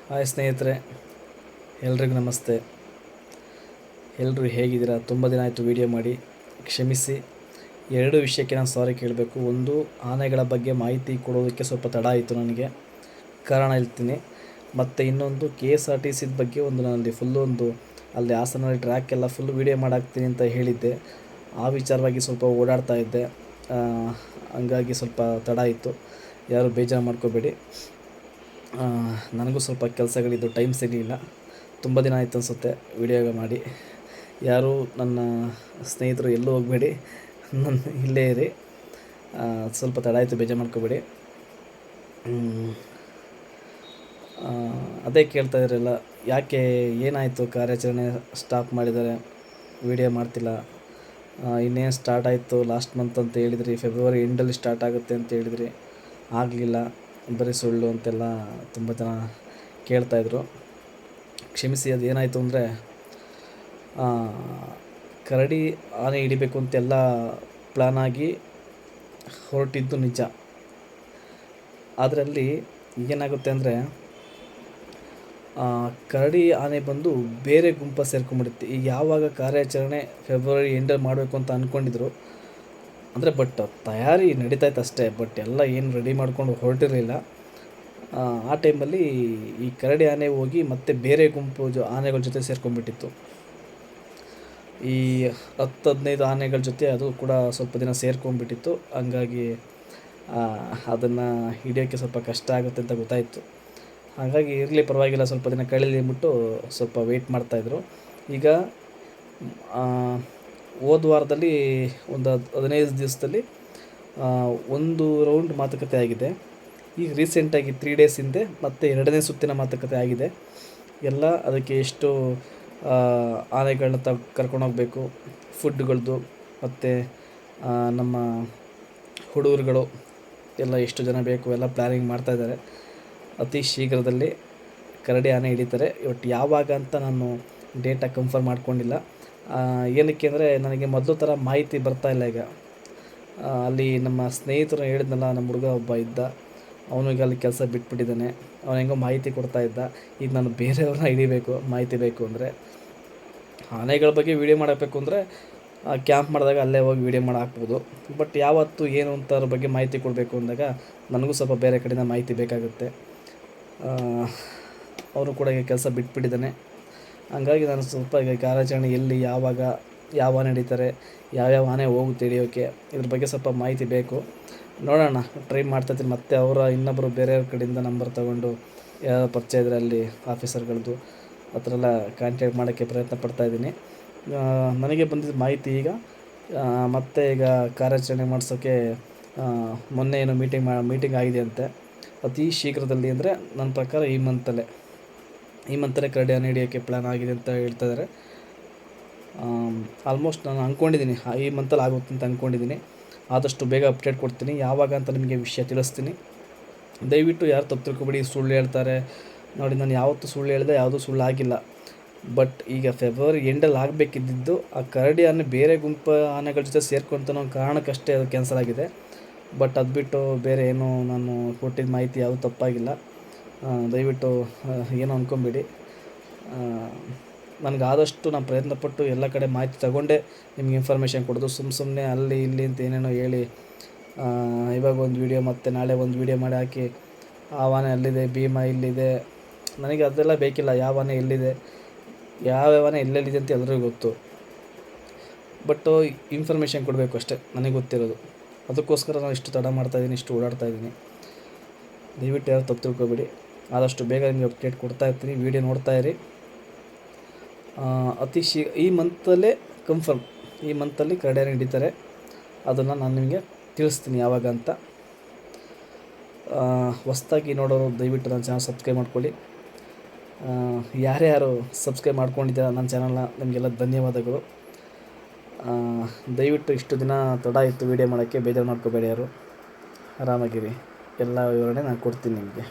Hi ಸ್ನೇಹಿತರೆ, ಎಲ್ರಿಗೂ ನಮಸ್ತೆ. ಎಲ್ಲರೂ ಹೇಗಿದ್ದೀರಾ? ತುಂಬ ದಿನ ಆಯಿತು ವೀಡಿಯೋ ಮಾಡಿ, ಕ್ಷಮಿಸಿ. ಎರಡು ವಿಷಯಕ್ಕೆ ನಾನು ಸಾರಿ ಕೇಳಬೇಕು. ಒಂದು, ಆನೆಗಳ ಬಗ್ಗೆ ಮಾಹಿತಿ ಕೊಡೋದಕ್ಕೆ ಸ್ವಲ್ಪ ತಡ ಆಯಿತು, ನನಗೆ ಕಾರಣ ಹೇಳ್ತೀನಿ. ಮತ್ತು ಇನ್ನೊಂದು, KSRTC ಬಗ್ಗೆ ನನ್ನಲ್ಲಿ ಫುಲ್ಲು ಅಲ್ಲಿ ಹಾಸನಲ್ಲಿ ಟ್ರ್ಯಾಕ್ ಎಲ್ಲ ಫುಲ್ ವೀಡಿಯೋ ಮಾಡಾಕ್ತೀನಿ ಅಂತ ಹೇಳಿದ್ದೆ. ಆ ವಿಚಾರವಾಗಿ ಸ್ವಲ್ಪ ಓಡಾಡ್ತಾ ಇದ್ದೆ, ಹಂಗಾಗಿ ಸ್ವಲ್ಪ ತಡ ಆಯಿತು. ಯಾರು ಬೇಜಾರು ಮಾಡ್ಕೋಬೇಡಿ. ನನಗೂ ಸ್ವಲ್ಪ ಕೆಲಸಗಳಿದ್ದು ಟೈಮ್ ಸಿಗಲಿಲ್ಲ. ತುಂಬ ದಿನ ಆಯಿತು ಅನಿಸುತ್ತೆ ವೀಡಿಯೋ ಮಾಡಿ. ಯಾರು ನನ್ನ ಸ್ನೇಹಿತರು ಎಲ್ಲೂ ಹೋಗಬೇಡಿ, ಇಲ್ಲೇ ಇರಿ. ಸ್ವಲ್ಪ ತಡ ಆಯಿತು, ಬೇಜಾರು ಮಾಡ್ಕೋಬೇಡಿ. ಅದೇ ಕೇಳ್ತಾ ಇದ್ರಲ್ಲ, ಯಾಕೆ ಏನಾಯಿತು, ಕಾರ್ಯಾಚರಣೆ ಸ್ಟಾಪ್ ಮಾಡಿದ್ದಾರೆ, ವೀಡಿಯೋ ಮಾಡ್ತಿಲ್ಲ, ಇನ್ನೇನು ಸ್ಟಾರ್ಟ್ ಆಯಿತು ಲಾಸ್ಟ್ ಮಂತ್ ಅಂತ ಹೇಳಿದ್ರಿ, ಫೆಬ್ರವರಿ ಎಂಡಲ್ಲಿ ಸ್ಟಾರ್ಟ್ ಆಗುತ್ತೆ ಅಂತ ಹೇಳಿದ್ರಿ, ಆಗಲಿಲ್ಲ, ಬರೀ ಸುಳ್ಳು ಅಂತೆಲ್ಲ ತುಂಬ ಜನ ಕೇಳ್ತಾಯಿದ್ರು. ಕ್ಷಮಿಸಿ. ಅದು ಏನಾಯಿತು ಅಂದರೆ, ಕರಡಿ ಆನೆ ಹಿಡಿಬೇಕು ಅಂತೆಲ್ಲ ಪ್ಲ್ಯಾನ್ ಆಗಿ ಹೊರಟಿದ್ದು ನಿಜ. ಅದರಲ್ಲಿ ಏನಾಗುತ್ತೆ ಅಂದರೆ, ಕರಡಿ ಆನೆ ಬಂದು ಬೇರೆ ಗುಂಪ ಸೇರ್ಕೊಂಡ್ಬಿಡುತ್ತೆ. ಈಗ ಯಾವಾಗ ಕಾರ್ಯಾಚರಣೆ ಫೆಬ್ರವರಿ ಎಂಡಲ್ಲಿ ಮಾಡಬೇಕು ಅಂತ ಅಂದ್ಕೊಂಡಿದ್ರು ಅಂದರೆ, ಬಟ್ ತಯಾರಿ ನಡೀತಾಯಿತ್ತು ಅಷ್ಟೇ, ಬಟ್ ಎಲ್ಲ ಏನು ರೆಡಿ ಮಾಡ್ಕೊಂಡು ಹೊರಟಿರಲಿಲ್ಲ. ಆ ಟೈಮಲ್ಲಿ ಈ ಕರಡಿ ಆನೆ ಹೋಗಿ ಮತ್ತೆ ಬೇರೆ ಗುಂಪು ಆನೆಗಳ ಜೊತೆ ಸೇರ್ಕೊಂಡ್ಬಿಟ್ಟಿತ್ತು. ಈ 10-15 ಆನೆಗಳ ಜೊತೆ ಅದು ಕೂಡ ಸ್ವಲ್ಪ ದಿನ ಸೇರ್ಕೊಂಡ್ಬಿಟ್ಟಿತ್ತು. ಹಂಗಾಗಿ ಅದನ್ನು ಹಿಡಿಯೋಕ್ಕೆ ಸ್ವಲ್ಪ ಕಷ್ಟ ಆಗುತ್ತೆ ಅಂತ ಗೊತ್ತಾಯಿತು. ಹಾಗಾಗಿ ಇರಲಿ, ಪರವಾಗಿಲ್ಲ, ಸ್ವಲ್ಪ ದಿನ ಕಳೀಲಿ ಅಂದ್ಬಿಟ್ಟು ಸ್ವಲ್ಪ ವೆಯ್ಟ್ ಮಾಡ್ತಾಯಿದ್ರು. ಈಗ ಹೋದ ವಾರದಲ್ಲಿ ಒಂದು 15 ದಿವಸದಲ್ಲಿ ಒಂದು ರೌಂಡ್ ಮಾತುಕತೆ ಆಗಿದೆ. ಈಗ ರೀಸೆಂಟಾಗಿ 3 ಡೇಸ್ ಹಿಂದೆ ಮತ್ತೆ 2ನೇ ಸುತ್ತಿನ ಮಾತುಕತೆ ಆಗಿದೆ. ಎಲ್ಲ ಅದಕ್ಕೆ ಎಷ್ಟು ಆನೆಗಳನ್ನ ಕರ್ಕೊಂಡೋಗ್ಬೇಕು, ಫುಡ್ಗಳದ್ದು, ಮತ್ತು ನಮ್ಮ ಹುಡುಗರುಗಳು ಎಲ್ಲ ಎಷ್ಟು ಜನ ಬೇಕು ಎಲ್ಲ ಪ್ಲ್ಯಾನಿಂಗ್ ಮಾಡ್ತಾಯಿದ್ದಾರೆ. ಅತಿ ಶೀಘ್ರದಲ್ಲಿ ಕರಡಿ ಆನೆ ಹಿಡಿತಾರೆ. ಇವತ್ತು ಯಾವಾಗ ಅಂತ ನಾನು ಡೇಟಾಗಿ ಕನ್ಫರ್ಮ್ ಮಾಡ್ಕೊಂಡಿಲ್ಲ. ಏನಕ್ಕೆ ಅಂದರೆ, ನನಗೆ ಮೊದಲು ಥರ ಮಾಹಿತಿ ಬರ್ತಾಯಿಲ್ಲ ಈಗ. ಅಲ್ಲಿ ನಮ್ಮ ಸ್ನೇಹಿತರು ಹೇಳಿದ್ನಲ್ಲ, ನಮ್ಮ ಹುಡುಗ ಒಬ್ಬ ಇದ್ದ, ಅವನಿಗೆ ಅಲ್ಲಿ ಕೆಲಸ ಬಿಟ್ಬಿಟ್ಟಿದ್ದಾನೆ. ಅವನು ಹೆಂಗೋ ಮಾಹಿತಿ ಕೊಡ್ತಾಯಿದ್ದ. ಈಗ ನಾನು ಬೇರೆಯವ್ರನ್ನ ಹಿಡಿಬೇಕು, ಮಾಹಿತಿ ಬೇಕು ಅಂದರೆ. ಆನೆಗಳ ಬಗ್ಗೆ ವೀಡಿಯೋ ಮಾಡಬೇಕು ಅಂದರೆ ಕ್ಯಾಂಪ್ ಮಾಡಿದಾಗ ಅಲ್ಲೇ ಹೋಗಿ ವೀಡಿಯೋ ಮಾಡಿ ಹಾಕ್ಬೋದು. ಬಟ್ ಯಾವತ್ತು ಏನು ಅಂತ ಅದ್ರ ಬಗ್ಗೆ ಮಾಹಿತಿ ಕೊಡಬೇಕು ಅಂದಾಗ ನನಗೂ ಸ್ವಲ್ಪ ಬೇರೆ ಕಡೆಯಿಂದ ಮಾಹಿತಿ ಬೇಕಾಗುತ್ತೆ. ಅವರು ಕೂಡ ಈಗ ಕೆಲಸ ಬಿಟ್ಬಿಟ್ಟಿದ್ದಾನೆ. ಹಂಗಾಗಿ ನಾನು ಸ್ವಲ್ಪ ಈಗ ಕಾರ್ಯಾಚರಣೆ ಎಲ್ಲಿ, ಯಾವಾಗ, ಯಾವ ಆನೆ ಹಿಡಿತಾರೆ, ಯಾವ್ಯಾವ ಆನೆ ಹೋಗುತ್ತೆ ಹಿಡಿಯೋಕ್ಕೆ, ಇದ್ರ ಬಗ್ಗೆ ಸ್ವಲ್ಪ ಮಾಹಿತಿ ಬೇಕು. ನೋಡೋಣ, ಟ್ರೈ ಮಾಡ್ತಾಯಿದ್ದೀನಿ. ಮತ್ತು ಅವರ ಇನ್ನೊಬ್ಬರು ಬೇರೆಯವ್ರ ಕಡೆಯಿಂದ ನಂಬರ್ ತೊಗೊಂಡು ಯಾರು ಪರಿಚಯ ಇದ್ದರೆ ಅಲ್ಲಿ ಆಫೀಸರ್ಗಳದ್ದು ಆ ಥರ ಎಲ್ಲ ಕಾಂಟ್ಯಾಕ್ಟ್ ಮಾಡೋಕ್ಕೆ ಪ್ರಯತ್ನ ಪಡ್ತಾಯಿದ್ದೀನಿ. ನನಗೆ ಬಂದಿದ್ದ ಮಾಹಿತಿ ಈಗ ಮತ್ತೆ ಈಗ ಕಾರ್ಯಾಚರಣೆ ಮಾಡಿಸೋಕ್ಕೆ ಮೊನ್ನೆ ಏನೋ ಮೀಟಿಂಗ್ ಆಗಿದೆ ಅಂತೆ. ಅತಿ ಶೀಘ್ರದಲ್ಲಿ ಅಂದರೆ ನನ್ನ ಪ್ರಕಾರ ಈ ಮಂತಲ್ಲೇ ಕರಡಿ ಆನೆ ಹಿಡಿಯೋಕ್ಕೆ ಪ್ಲ್ಯಾನ್ ಆಗಿದೆ ಅಂತ ಹೇಳ್ತಾಯಿದ್ದಾರೆ. ಆಲ್ಮೋಸ್ಟ್ ನಾನು ಅಂದ್ಕೊಂಡಿದ್ದೀನಿ ಈ ಮಂತಲ್ಲಿ ಆಗುತ್ತೆ ಅಂತ ಅಂದ್ಕೊಂಡಿದ್ದೀನಿ. ಆದಷ್ಟು ಬೇಗ ಅಪ್ಡೇಟ್ ಕೊಡ್ತೀನಿ, ಯಾವಾಗ ಅಂತ ನಿಮಗೆ ವಿಷಯ ತಿಳಿಸ್ತೀನಿ. ದಯವಿಟ್ಟು ಯಾರು ತಪ್ಪು ತಿಳ್ಕೊಬೇಡಿ, ಸುಳ್ಳು ಹೇಳ್ತಾರೆ ನೋಡಿ. ನಾನು ಯಾವತ್ತೂ ಸುಳ್ಳು ಹೇಳಿದೆ, ಯಾವುದೂ ಸುಳ್ಳು ಆಗಿಲ್ಲ. ಬಟ್ ಈಗ ಫೆಬ್ರವರಿ ಎಂಡಲ್ಲಿ ಆಗಬೇಕಿದ್ದು ಆ ಕರಡಿ ಆನೆ ಬೇರೆ ಗುಂಪು ಆನೆಗಳ ಜೊತೆ ಸೇರ್ಕೊಂತ ಅನ್ನೋ ಕಾರಣಕ್ಕಷ್ಟೇ ಅದು ಕ್ಯಾನ್ಸಲ್ ಆಗಿದೆ. ಬಟ್ ಅದು ಬಿಟ್ಟು ಬೇರೆ ಏನೂ ನಾನು ಕೊಟ್ಟಿದ್ದ ಮಾಹಿತಿ ಯಾವುದೂ ತಪ್ಪಾಗಿಲ್ಲ. ದಯವಿಟ್ಟು ಏನೂ ಅಂದ್ಕೊಂಬೇಡಿ. ನನಗೆ ಆದಷ್ಟು ನಾನು ಪ್ರಯತ್ನಪಟ್ಟು ಎಲ್ಲ ಕಡೆ ಮಾಹಿತಿ ತಗೊಂಡೇ ನಿಮ್ಗೆ ಇನ್ಫಾರ್ಮೇಷನ್ ಕೊಡೋದು. ಸುಮ್ಮನೆ ಅಲ್ಲಿ ಇಲ್ಲಿ ಅಂತ ಏನೇನೋ ಹೇಳಿ ಇವಾಗ ಒಂದು ವೀಡಿಯೋ ಮತ್ತು ನಾಳೆ ಒಂದು ವೀಡಿಯೋ ಮಾಡಿ ಹಾಕಿ ಆ ಆನೆ ಅಲ್ಲಿದೆ, ಭೀಮ ಇಲ್ಲಿದೆ, ನನಗೆ ಅದೆಲ್ಲ ಬೇಕಿಲ್ಲ. ಯಾವ ಆನೆ ಎಲ್ಲಿದೆ, ಯಾವ್ಯಾವ ಆನೆ ಎಲ್ಲೆಲ್ಲಿದೆ ಅಂತ ಎಲ್ರಿಗೂ ಗೊತ್ತು. ಬಟ್ಟು ಇನ್ಫಾರ್ಮೇಷನ್ ಕೊಡಬೇಕು ಅಷ್ಟೇ, ನನಗೆ ಗೊತ್ತಿರೋದು. ಅದಕ್ಕೋಸ್ಕರ ನಾನು ಇಷ್ಟು ತಡ ಮಾಡ್ತಾಯಿದ್ದೀನಿ, ಇಷ್ಟು ಓಡಾಡ್ತಾಯಿದ್ದೀನಿ. ದಯವಿಟ್ಟು ಯಾರು ತಪ್ಪು ತಿಳ್ಕೊಬೇಡಿ. ಆದಷ್ಟು ಬೇಗ ನಿಮಗೆ ಅಪ್ಡೇಟ್ ಕೊಡ್ತಾಯಿರ್ತೀನಿ. ವೀಡಿಯೋ ನೋಡ್ತಾಯಿರಿ. ಈ ಮಂತಲ್ಲೇ ಕನ್ಫರ್ಮ್, ಈ ಮಂತಲ್ಲಿ ಕರಡಿ ಆನೆ ಹಿಡಿತಾರೆ. ಅದನ್ನು ನಾನು ನಿಮಗೆ ತಿಳಿಸ್ತೀನಿ ಯಾವಾಗ ಅಂತ. ಹೊಸ್ದಾಗಿ ನೋಡೋರು ದಯವಿಟ್ಟು ನನ್ನ ಚಾನಲ್ ಸಬ್ಸ್ಕ್ರೈಬ್ ಮಾಡ್ಕೊಳ್ಳಿ. ಯಾರ್ಯಾರು ಸಬ್ಸ್ಕ್ರೈಬ್ ಮಾಡ್ಕೊಂಡಿದ್ದೀರ ನನ್ನ ಚಾನಲ್ನ, ನಿಮಗೆಲ್ಲ ಧನ್ಯವಾದಗಳು. ದಯವಿಟ್ಟು ಇಷ್ಟು ದಿನ ತಡ ಇತ್ತು ವೀಡಿಯೋ ಮಾಡೋಕ್ಕೆ, ಬೇಜಾರು ಮಾಡ್ಕೋಬೇಡಿ ಯಾರು. ಆರಾಮಾಗಿರಿ. ಎಲ್ಲ ವಿವರಣೆ ನಾನು ಕೊಡ್ತೀನಿ ನಿಮಗೆ.